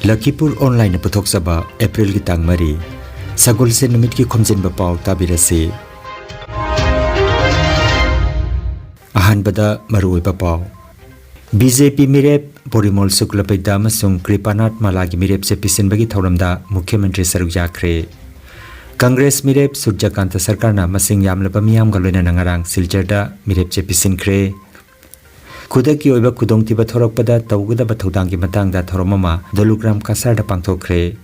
Lakhipuronline puthok saba April ki tang mari sagol se numit ki Khomjinba Pao tabirasi ahan bada marui Pao BJP mirep Porimol Suklapaida amasung Kripanat Malagi mirep se pisinbagi thauramda Mukhyamantri saruk yakre Congress mirep Surjakanta sarkarna masing yamlaba miyam galoina nangarang Siljarda mirep che pisinkre Kudaki oiba kudongtiba thorakpada tawgudaba thodangki matangda thoromama Dolugram Kasarda pangthokre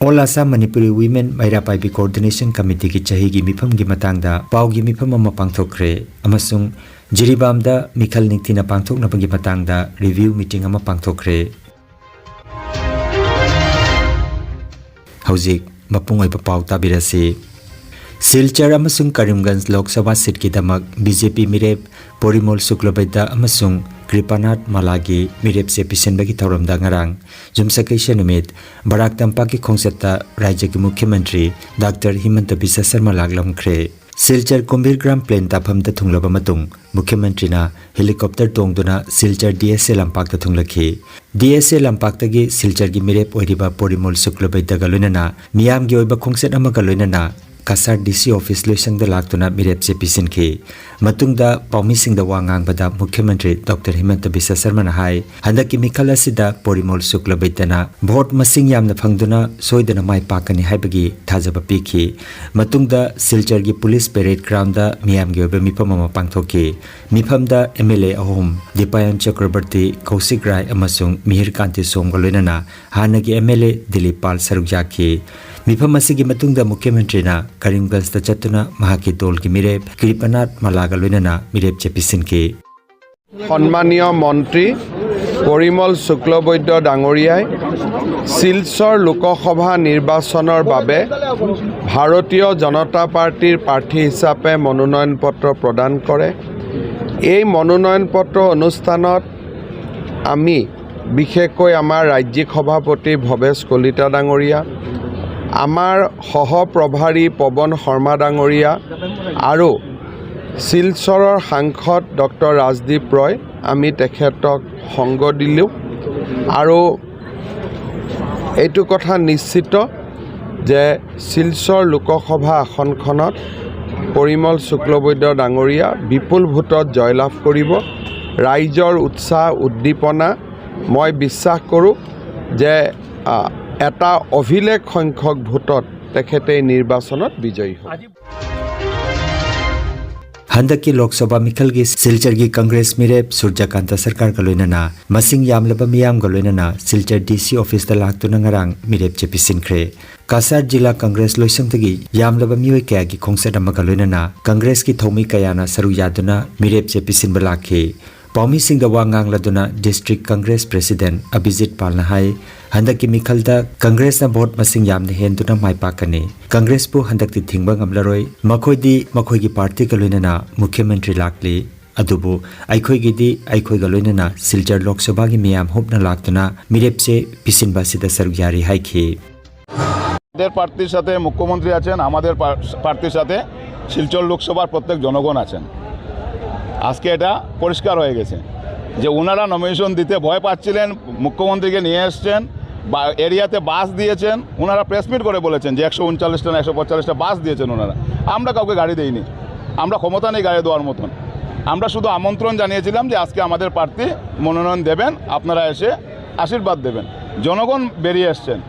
All Assam Manipuri Women Mairapai Coordination Committee ki chahigi mifamgi matangda paugi mifam ama pangthokre amasung Jiribamda Mikhal Niktina pangthoknabagi matangda review meeting ama pangthokre Hauzik mapung oiba pau tabirasi Silchar amasung Karimganj Lok Sabha seat ki damak BJP mirep Porimol Suklapaida amasung Kripanat Malagi mirep se pisenbagi thauramda ngarang jumsakaisha numit Barak Tampak ki khongsetta Rajya ki Mukhyamantri Dr. Himanta Biswa Sharma laglamkhre Silchar Kumbhir Gram Plain taphamda thunglaba matung Mukhyamantri na helicopter tongduna Silchar DSA lampak ta thunglakhi DSA lampak tagi Silchar gi mirep oiriba Porimol Suklapaida galoinana miyam gi oiba khongset ama galoinana Kasar DC office loisangda laktuna mirep se pisinki matungda paumisingda wangang bada Mukhyamantri Dr. Himanta Biswa Sharma na hai handaki mikhala sida Porimol Suklapaidana vote masing yamna phangduna soidana mai pakani haibagi thajaba pikhi matungda Silchar gi police parade ground da miyam gi oba mifam ama pangthoki mifamda MLA ahom Dipayan Chakrabarti Kaushik Rai amasung Mihir Kanti Som galoinana hanagi MLA Dilip Pal saruk yakhi Mifam asigi matungda Mukhyamantri na Karimganj ta chatuna mahaki dol ki mirep Kripanat Malaga loinana mirep chepisinki Honmaniya Montri Porimol Suklapaida Dangoriyai Silchar Lokasabha Nirbachanor babe Bharatiya Janata Partyr Parthi hisape mononoyan patro prodan kore ei mononoyan patro onusthanot ami bishekoi amar rajyik sabhapati Bhavesh Kolita Dangoriya Amar Hoho Prabhari Pawan Sharma Dangoriya Aru Silcharar Sangsad Dr. Rajdeep Roy Ami tekhetok Hongo Dilu Aru Eitu kotha nishchito je Silchar Lokasabha akhonkhonot Porimol Suklapaida Dangoriya bipul votot joylaf koribo raijor utsah uddipona moi বিশ্বাস কৰো যে এটা অভিলেখ সংখ্যক ভোটত তেখেতে নিৰ্বাচনত বিজয়ী হয় Handaki Lok Sabha Mikhal gi Silchar gi Congress mirep Surjakanta sarkar galoinana masing yamlaba miyam galoinana Silchar DC office da laktuna ngarang mirep chepisinkre Kasar Jila Congress loisangtagi yamlaba mioi kaya gi khongset ama galoinana Congress ki thomi kayana saru yaduna mirep chepisin balakhi Paumi Singh Wangang laduna District Congress President Abhijit Palna hai handaki Mikhalda Congress na vote masing yamna henduna maipakani Congress pu handakti thingba ngamlaroi makhoigi party ka loinana Mukhyamantri lakli adubu aikhoigidi aikhoiga loinana Silchar Lok Sabha gi miyam hopna laktuna mirepse pisinba sida saruk yari haikhi আমাদের প্রার্থীর সাথে মুখ্যমন্ত্রী আছেন আমাদের প্রার্থীর সাথে শিলচর লোকসভার প্রত্যেক জনগণ আছেন আজকে এটা পরিষ্কার হয়ে গেছে যে ওনারা নমিনেশন দিতে ভয় পাচ্ছিলেন মুখ্যমন্ত্রীকে নিয়ে এসেছেন বা এরিয়াতে বাস দিয়েছেন ওনারা প্রেস মিট করে বলেছেন যে 139টা না 145টা বাস দিয়েছেন ওনারা আমরা কাউকে গাড়ি দেইনি আমরা ক্ষমতা নেই গাড়ি দেওয়ার মতন আমরা শুধু আমন্ত্রণ জানিয়েছিলাম যে আজকে আমাদের প্রার্থী মনোনয়ন দেবেন আপনারা এসে আশীর্বাদ দেবেন জনগণ বেরিয়ে এসেছেন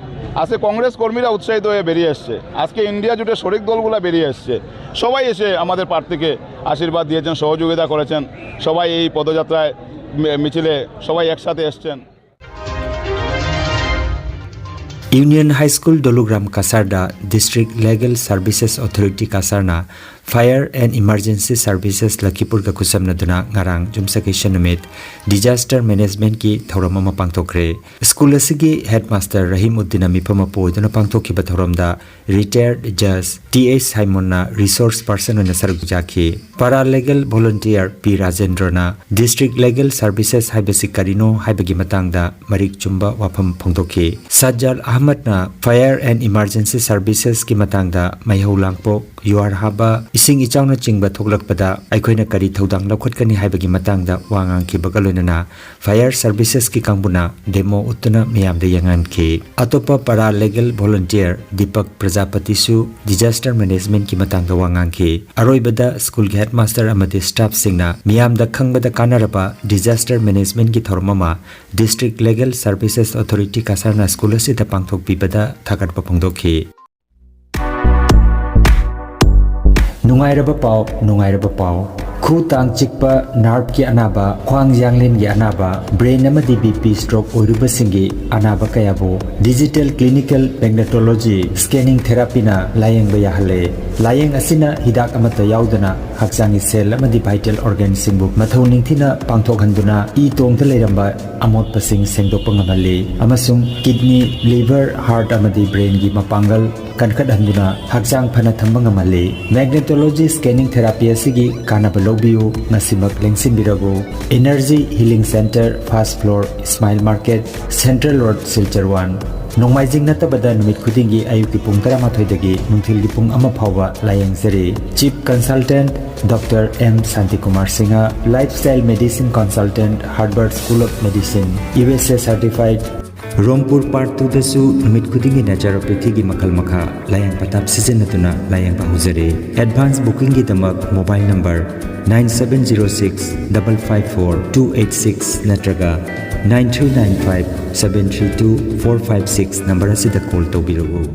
আজকে কংগ্রেস কর্মীরা উৎসাহিত হয়ে বেরিয়ে এসছে আজকে ইন্ডিয়া জুটে শরিক দলগুলো বেরিয়ে এসছে সবাই এসে আমাদের প্রার্থীকে আশীর্বাদ দিয়েছেন সহযোগিতা করেছেন সবাই এই পদযাত্রায় মিছিলে সবাই একসাথে এসেছেন Union High School Dolugram Kasarda District Legal Services Authority Kasarna Fire and Emergency Services Lakhipur ka kusamna duna ngarang jumsakaisha numit Disaster Management ki thauramama pangtokre School asigi Headmaster Rahim Uddin mifama poiduna pangtokhiba thauramda Retired Judge T.S. Haimonna Resource Person na sarukjaki Paralegal Volunteer P. Rajendrana District Legal Services haibasi karino haibagi matangda marik chumba wafam phongtokhi Sajjal Ahmad na Fire and Emergency Services ki matangda maihau langpok yuar haba ising ichawna chingba thoklakpada aikoina kari thodang lakhotkani haibagi matangda wangang ki bagalonana fire services ki kangbuna demo utuna miyamda yangan ki atopa para legal volunteer Deepak Prajapati su disaster management ki matangda wangang ki aroibada school headmaster amadi staff singna miyamda khangbada kanaraba disaster management ki thormama district legal services authority kasarna school asida pangthok pibada thagatpa phongdokhi Nungairaba pau khu tang chikpa nerve ki anaba khwang janglin gi anaba brain amadi bp stroke oiruba singi anaba kayabo digital clinical magnetology scanning therapy na layeng ba yahale layeng asina hidak amata yaudana haksangi cell amadi vital organ singbu mathauning thina pangthok handuna I tongta leiramba amot pasing sengdok pangamale amasung kidney liver heart amadi brain gi mapangal kankhat handuna haksang phana thambangamale magnetology scanning therapy asigi kanaba lobiu nasimak lengsin birago energy healing center first floor smile market central road silchar 1 nongmaijing natabada numit khudingi ayuki pung 13 dagi nungthil gi pung ama phawa layeng seri chief consultant Dr. M. Santikumar Singha lifestyle medicine consultant Harvard School of Medicine USA certified Rompur Part 2 dasu numit khudingi naturopathy gi makal makha layang patap sijenatuna layang bahujare advance booking gi damak mobile number 9706 554 286 natraga 9395 732 456 number asida call tawbirugu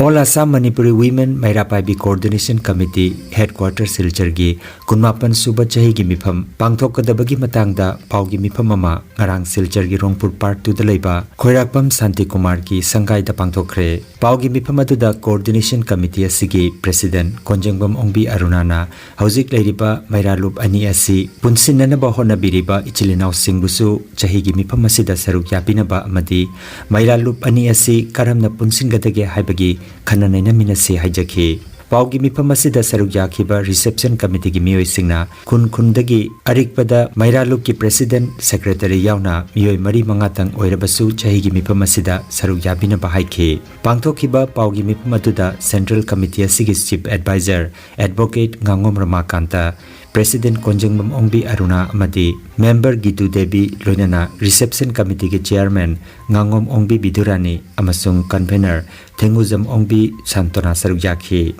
All Assam Manipuri Women Mairapai Coordination Committee Headquarters Silchargi Kunmapan Suba Chahi gi mifam pangthokadabagi matangda paugi mifam ama ngarang Silchargi Rongpur Part 2 da leiba Khoirakpam Santi Kumar ki sangai da pangthokre paugi mifam aduda Coordination Committee asigi President Khomjinba Ongbi Arunana hauzik leiriba Mairalup ani asi punsinna ba hona biriba ichilinaw singbusu chahi gi mifam asida saruk yapinaba amadi Mairalup ani asi karamna punsingadage haibagi Khananaina minasi haijaki paugi mifam asida saruk yakhiba reception committee gi miyoi singna khundagi arikpada Mairalup ki president secretary yauna miyoi mari mangatang oirabasu chahi gi mifam asida saruk yabina bahaiki pangthokhiba paugi mifam aduda central committee asigi chief advisor advocate Ngangom Ramakanta President Khomjinba Ongbi Aruna amadi member Gitu Devi loinana reception committee ki chairman Ngangom Ongbi Bidurani amasung convener Thenguzam Ongbi Santona saruk yakhi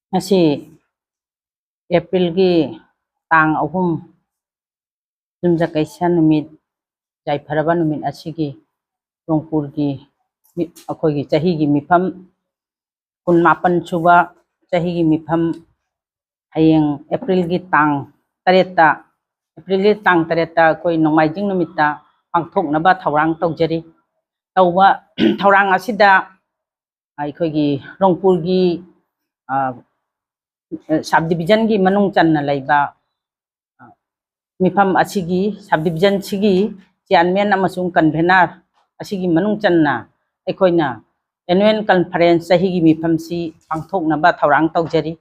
Asi April gi tang ahum jumja kaisa numit jai pharaba numit asigi Rongpur gi akhoi gi chahi gi mifam kunmapan suba chahi gi mifam hayeng April gi tang tareta April gi tang tareta koi nongmaijing numita pangthoknaba thawrang tawjari tawwa thawrang asida akhoi gi Rongpur gi subdivision gi manung channa laiba mifam asigi subdivision sigi chairman amasung convener asigi manung channa ekoina annual conference sahi gi mifam si pangthoknaba thawrang tawjari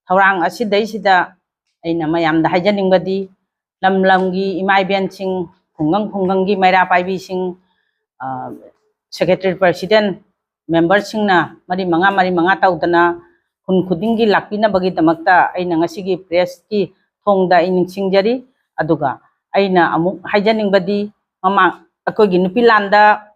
thawrang asidai sida aina mayam da haijaningbadi lam gi imai ben sing khungang gi maira paibi sing secretary president member singna mari manga tawdana khudingi lakpina bagi damakta aina ngasigi press ki thongda ining singjari aduga aina amuk haijaningbadi mama akogi nupilanda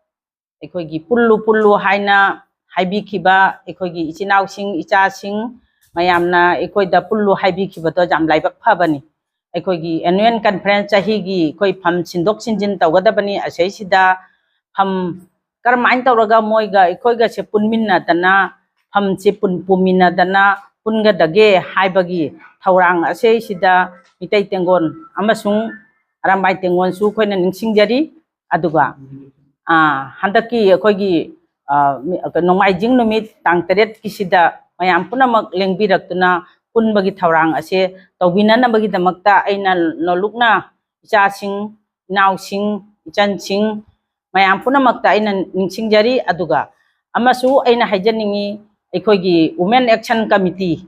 akogi pullu haina haibi khiba akogi icinaw sing icha sing mayamna akoida pullu haibi khiba to jam laibak phabani akogi annual conference chahi gi koi pham sindok sinjin tawgadabani asai sida pham karmain tawraga moiga akoiga se punminna dana pham se pumina dana punga dage haibagi thawrang asai sida mitai tengon amasung arambai tengon su khoina ningsingjari aduga handaki akogi nongmaijing numit tang teret kisida mayam punamak lengbirak punbagi thawrang ase tawbinana bagi damakta aina nolukna ichasing nausing ichansing mayam punamakta aina ningsingjari aduga amasu aina haijaningi aikogi women action committee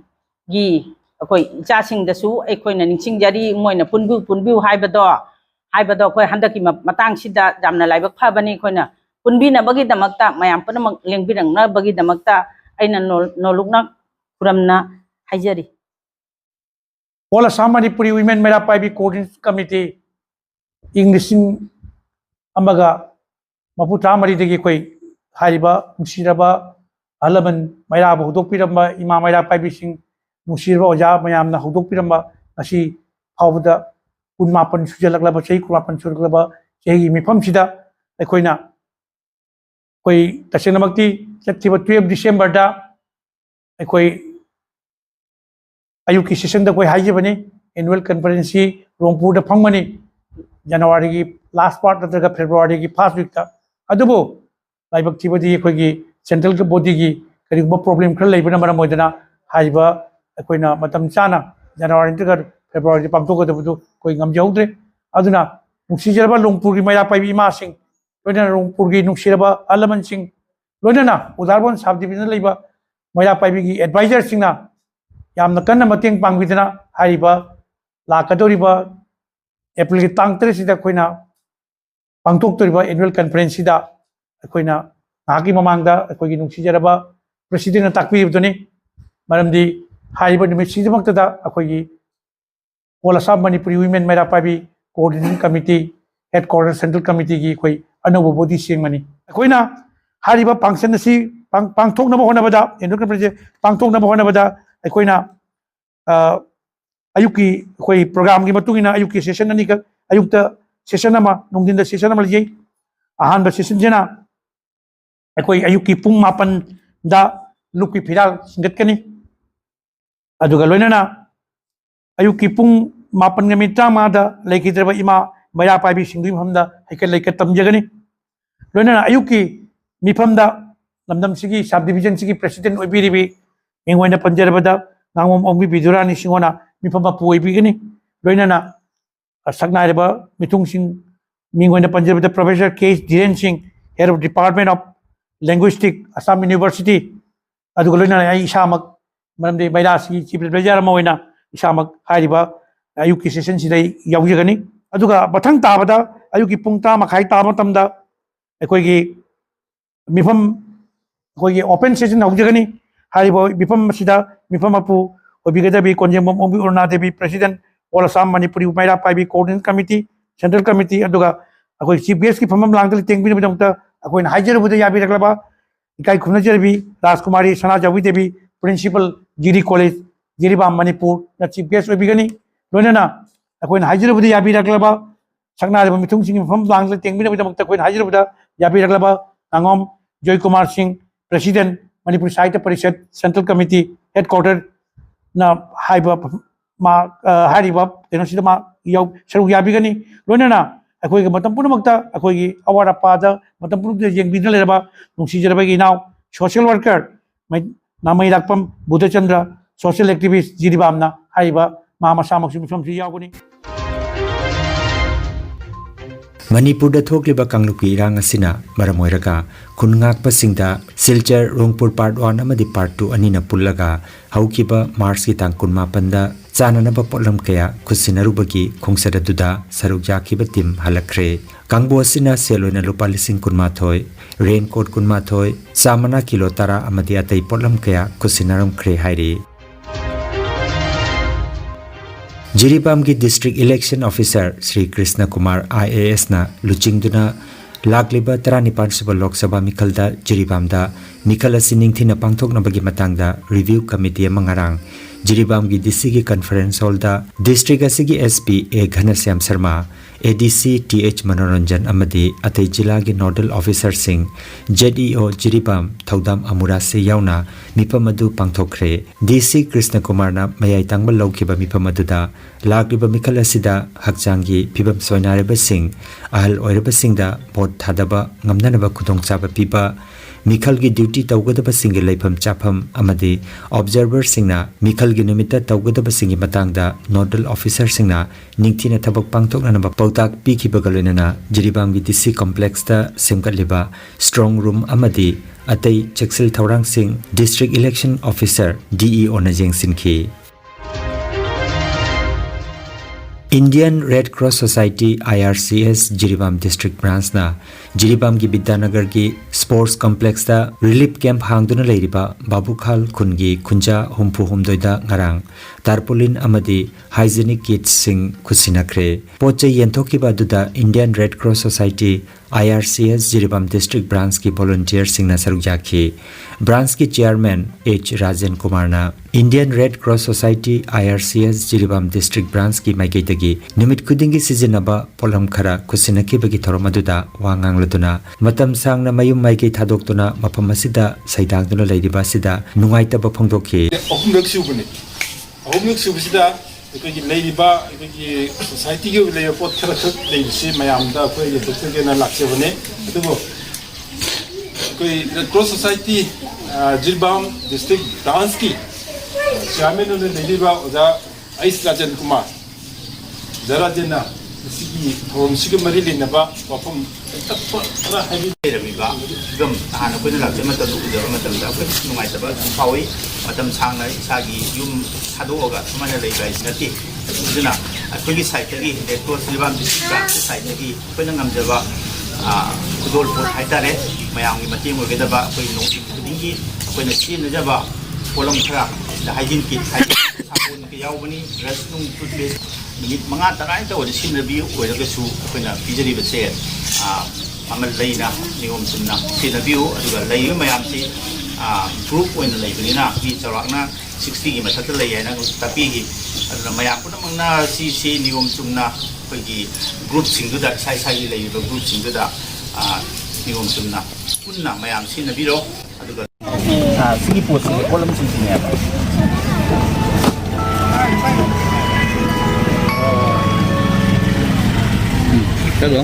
gi akoi ichasing dasu aikoina ningsingjari moina punbu haibado हाइबदो अखोय हंदकी Matang सिदा जामना लाइबक फाबनी अखोयना पुनबिनबगी दमकता मयाम पुनमक लेंबिरंगनबगी दमकता अइना नोलुकना खुरमना हाइजरी All Assam Manipuri Women Mera Paibi Coordination Committee English Amaga Maputra Maridagi Koi Hariba Mushiraba Alaman Maira Hudopiramba Ima Maira Paibi Sing Mushirba Oja Mayamna Hudopiramba Ashi Hawda Unmapan Sujalaba Chay Kurapan Surglaba Chay Mipam Sida Equina Koi Tasinamakti September 12 December da Equi ayuki session da koi haije bani annual conference Rongpur da phangmani January ki last part da February ki first week ta adubo laibak tibadi koi gi central ka body gi kariba problem khar leibana mara moidana haiba koina matam chana January ta February pamto ko da koi ngam jaudre aduna nuksijaba Rongpur ki maya pai ma sing loina Rongpur gi nuksiraba alaman sing loina na udarbon sub division leiba maya pai gi advisor sing na yamna kanna mateng pangwidana hariba lakadoriba April ki tang 3 sida koina pangtok toriba annual conference sida koina ngaki mamangda koigi nungsijaraba president na takpi bdoni maramdi hariba nimit sidamakta da koigi All Assam Manipuri Women Mera Paibi Coordinating Committee Headquarters Central Committee ki koi anoba body singmani koina hariba function si pangtok na hona bada annual conference pangtok na hona bada koina ayuki koi program ki matungina ayuki session ani ka ayukta session ama nungdin da session ama liyai ahan ba session jena koi ayuki pung mapan da luki phiral singat kani aduga loina na ayuki pung mapan ga mitra ma da leki draba ima maya pai bi singdui hamda haikel leka tamjagani loina na ayuki mifamda lamdam sigi sub division sigi president oibiri bi ingwaina panjarabada Nangom Ombi Bidurani Singona, Mipama Pui Bigini, Loinana, a Sagnareba, Mitung Sing, Mingo in the Punjab, the Professor K. Dhiren Singh, head of Department of Linguistic, Assam University, Adugolina Ishamak, Madam de Bailasi, Chief Moina, Ishamak, Hariba, Ayuki Session Sida Yawigani, Aduga, Batang Tabada, Ayuki Punta, Makai Tamatamda, Equigi Mipam open session of Jagani. Haribo Bipam Sida, Mipamapu, Obigadabi, Khomjinba Pao, President, All Assam Manipuri Mera Paibi Coordinating Committee, Central Committee, Aduga, Ako Chief Guest ki Pamam Langli Ting Binamta, Ako in Hajar with the Yabi Raglaba, Ikai Kunajabi, Raskumari, Sana Javi Devi, Principal, GD College, Jiribam Manipur, the Chief Guest Obigani, Lonana, Ako in Hajar with the Yabi Raglaba, Sagna Mitung Sing from Langli Ting Binamta, Queen Hajar with the Yabi Raglaba, Angom, Joy Kumar Singh, President. Manipur Sahitya Parishad Central Committee Headquarters na haiba ma hariba sida ma yaw saru yabigani loina na akoi ga matam punamakta akoi gi awara pada matam punu de jeng bidna leraba nungsi jaraba gi now social worker namai rakpam Buddhachandra social activist jiribamna haiba ma masamak sum yawgani Manipur da thokliba kangluki irang asina maramoiraga khungakpa singda Silchar Rongpur Part 1 amadi Part 2 anina pullaga haukiba March ki tang 18 da chananaba potlam kaya khusinarubagi khungsada duda sarukja kiba tim halakre kangbo asina seloina lupa lising kunmathoi raincoat kunmathoi samana kilo tara amadi atai potlam kaya khusinaram khre hairi Jiribam ki District Election Officer Sri Krishna Kumar IAS na luchingduna lakliba 19 Lok Sabha Mikhalda Jiribamda Mikhal asining thina pangthok na bagi matangda review committee mangarang Jiribam ki DC ki conference hall da district asigi SP A Ghanashyam Sharma ADC TH Manoranjan amadi atai jila ki nodal officer sing ZEO Jiribam Thaudam Amura se yauna mipamadu pangthokre DC Krishna Kumar na mayai tangbal laukiba mipamaduda lakliba Mikhal asida hakjangi phibam soinareba sing ahal oireba singda vote thadaba ngamnanaba khudongchaba piba Mikhal ki duty tawgadaba singi laifam chapam amadi observer singna Mikhal ki numita tawgadaba singi matangda nodal officer singna ningthina thabak pangthoknanaba pautak pikibagaloinana Jiribam ki DC complex ta semkatliba strong room amadi atai cheksil thaurang sing district election officer DEO na jengsinki Indian Red Cross Society IRCS Jiribam District Branch na Jiribam ki Bidyanagar ki Sports Complex da Relief Camp hangduna leiriba Babukhal Khungi Khunja Humpu Humdoida ngarang tarpaulin amadi hygienic kits sing khusinakre poche yenthokiba duda Indian Red Cross Society IRCS Jiribam District Branch ki volunteer sing na saruk jakhi branch ki chairman H Rajan Kumar na Indian Red Cross Society IRCS Jiribam District Branch ki maiketagi nimit khudingi sizinaba polam khara khusinaki bagi thoromaduda wangang laduna matam sangna mayum maikei thadoktuna mafam asida saidangduna leiriba sida nungaitaba phongdokhi ahumluk subsida ꯑꯩꯈꯣꯏꯒꯤ ꯂꯩꯔꯤꯕ ꯑꯩꯈꯣꯏꯒꯤ ꯁꯣꯁꯥꯏꯇꯤꯒꯤ ꯂꯩꯕ ꯄꯣꯠ ꯈꯔ ꯈꯛ ꯂꯩꯕꯁꯤ ꯃꯌꯥꯝꯗ ꯑꯩꯈꯣꯏ ꯌꯦꯟꯊꯣꯛꯆꯒꯦꯅ ꯂꯥꯛꯆꯕꯅꯦ ꯑꯗꯨꯕꯨ ꯑꯩꯈꯣꯏ red cross society Jiribam district ꯕ꯭ꯔꯥꯟꯁꯀꯤ ꯆꯤꯌꯔꯃꯦꯟ ꯑꯣꯏꯅ ꯂꯩꯔꯤꯕ ꯑꯣꯖꯥ ꯑꯩꯁ ꯔꯥꯖꯟ ꯀꯨꯃꯥꯔ ꯖꯔꯥꯖꯟꯅ ꯃꯁꯤꯒꯤ ꯊꯧꯔꯝꯁꯤꯒ ꯃꯔꯤ ꯂꯩꯅꯕ ꯋꯥꯐꯝ ꯈꯔ ꯂꯩꯔꯝꯃꯤꯕ ꯐꯤꯕꯝ ꯅꯍꯥꯟ ꯑꯩꯈꯣꯏꯅ ꯂꯥꯛꯆꯕ ꯃꯇꯝꯗ ꯎꯖꯕ ꯃꯇꯝꯗ ꯑꯩꯈꯣꯏ ꯅꯨꯡꯉꯥꯏꯇꯕ ꯐꯥꯎꯏ ꯃꯇꯝ ꯁꯥꯡꯅ ꯏꯁꯥꯒꯤ ꯌꯨꯝ ꯊꯥꯗꯣꯛꯑꯒ ꯁꯨꯃꯥꯏꯅ ꯂꯩꯕ ꯍꯥꯏꯁꯤ ꯅꯠꯇꯦ ꯑꯗꯨꯅ ꯑꯩꯈꯣꯏꯒꯤ ꯁꯥꯏꯠꯇꯒꯤ ꯔꯦꯗ ꯀ꯭ꯔꯣꯁ ꯖꯤꯔꯤꯕꯥꯝ ꯗꯤꯁꯇ꯭ꯔꯤꯛꯀꯤ ꯁꯥꯏꯠꯇꯒꯤ ꯑꯩꯈꯣꯏꯅ ꯉꯝꯖꯕ ꯈꯨꯗꯣꯜꯄꯣꯠ ꯍꯥꯏꯇꯥꯔꯦ ꯃꯌꯥꯝꯒꯤ ꯃꯇꯦꯡ ꯑꯣꯏꯒꯗꯕ ꯑꯩꯈꯣꯏ ꯅꯣꯡꯃ ꯈꯨꯗꯤꯡꯒꯤ ꯑꯩꯈꯣꯏꯅ ꯁꯤꯖꯤꯟꯅꯖꯕ ꯄꯣꯠꯂꯝ ꯈꯔ ꯁꯤꯗ ꯍꯥꯏꯖꯤꯟ ꯀꯤꯠ ꯁꯥꯄꯣꯟꯒ ꯌꯥꯎꯕꯅꯤ ꯕ꯭ꯔꯁ ꯅꯨꯡ ꯇꯨꯠꯄꯦꯁ ꯅꯨꯃꯤꯠ 5-10 ꯑꯣꯏꯅ ꯁꯤꯖꯤꯟꯅꯕꯤ ꯑꯣꯏꯔꯒꯁꯨ ꯑꯩꯈꯣꯏꯅ ꯄꯤꯖꯔꯤꯕꯁꯦ ꯃꯃꯜ ꯂꯩꯅ ꯅꯤꯌꯣꯝ ꯆꯨꯝꯅ ꯁꯤꯖꯤꯟꯅꯕꯤꯌꯨ ꯑꯗꯨꯒ ꯂꯩꯔꯤꯕ ꯃꯌꯥꯝꯁꯤ ꯒ꯭ꯔꯨꯞ ꯑꯣꯏꯅ ꯂꯩꯕꯅꯤꯅ ꯃꯤ ꯆꯥꯎꯔꯥꯛꯅ 60ꯒꯤ ꯃꯊꯛꯇ ꯂꯩ ꯍꯥꯏꯅ ꯇꯥꯛꯄꯤꯈꯤ ꯑꯗꯨꯅ ꯃꯌꯥꯝ ꯄꯨꯝꯅꯃꯛꯅ ꯁꯤ ꯅꯤꯌꯣꯝ ꯆꯨꯝꯅ ꯑꯩꯈꯣꯏꯒꯤ ꯒ꯭ꯔꯨꯞꯁꯤꯡꯗꯨꯗ ꯏꯁꯥꯒꯤ ꯂꯩꯔꯤꯕ ꯒ꯭ꯔꯨꯞꯁꯤꯡꯗꯨꯗ ꯅꯤꯌꯣꯝ ꯆꯨꯝꯅ ꯄꯨꯟꯅ ꯃꯌꯥꯝ ꯁꯤꯖꯤꯟꯅꯕꯤꯔꯣ ꯑꯗꯨꯒ ꯁꯤꯒꯤ ꯄꯣꯠꯁꯤꯡ ꯄꯣꯠꯂꯝꯁꯤꯡꯁꯤꯅꯦꯕ Hello.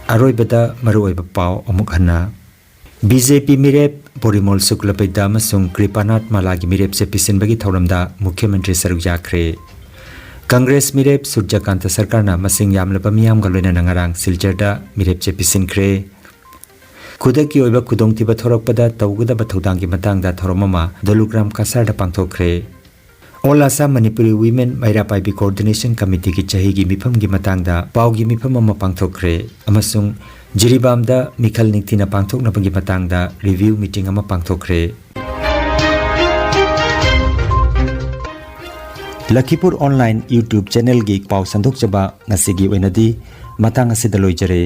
Aroibada maruoiba pau amuk hana BJP mirep Porimol Suklapaida amasung Kripanat Malagi mirep se pisinbagi thauramda Mukhyamantri saruk yakre Congress mirep Surjakanta Sarkarna masing yamlaba miyam galoina nangarang Siljarda mirep se pisinkre Khudaki oiba khudongtiba thorakpada tawgudaba thaudangi matangda thoromama Dolugram Kasarda pangthokre All Assam Manipuri Women Mairapai Coordination Committee ki chahi gi mifam gi matangda pau gi mifam ama pangthokre amasung Jiribam da Mikhal Niktina pangthokna gi matangda review meeting ama pangthokre Lakhipur online YouTube channel gi pau sandok chaba ngasigi oinadi matang asidaloi jare